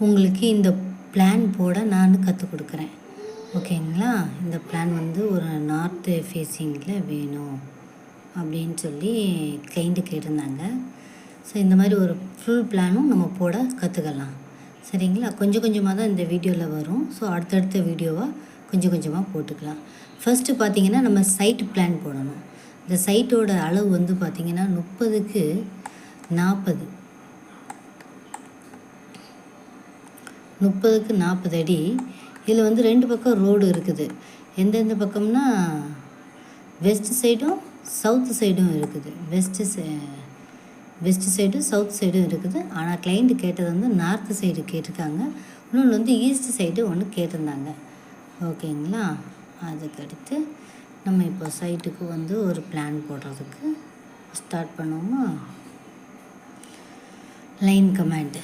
உங்களுக்கு இந்த பிளான் போட நான் கற்றுக் கொடுக்குறேன். ஓகேங்களா? இந்த பிளான் வந்து ஒரு நார்த்து ஃபேஸிங்கில் வேணும் அப்படின்னு சொல்லி கிளைண்ட்டு கேட்டிருந்தாங்க. ஸோ இந்த மாதிரி ஒரு ஃபுல் பிளானும் நம்ம போட கற்றுக்கலாம். சரிங்களா? கொஞ்சம் கொஞ்சமாக தான் இந்த வீடியோவில் வரும். ஸோ அடுத்தடுத்த வீடியோவாக கொஞ்சம் கொஞ்சமாக போட்டுக்கலாம். ஃபஸ்ட்டு பார்த்திங்கன்னா நம்ம சைட் பிளான் போடணும். இந்த சைட்டோட அளவு வந்து பார்த்திங்கன்னா 30க்கு 40 30க்கு 40 அடி. இதில் வந்து 2 பக்கம் ரோடு இருக்குது. எந்தெந்த பக்கம்னா வெஸ்ட் சைடும் சவுத்து சைடும் இருக்குது. வெஸ்ட் சைடும் சவுத் சைடும் இருக்குது. ஆனால் கிளைண்ட்டு கேட்டது வந்து நார்த்து சைடு கேட்டிருக்காங்க. இன்னொன்று வந்து ஈஸ்ட் சைடு ஒன்று கேட்டிருந்தாங்க. ஓகேங்களா? அதுக்கடுத்து நம்ம இப்போ சைட்டுக்கு வந்து ஒரு பிளான் போடுறதுக்கு ஸ்டார்ட் பண்ணுவோமா? Line command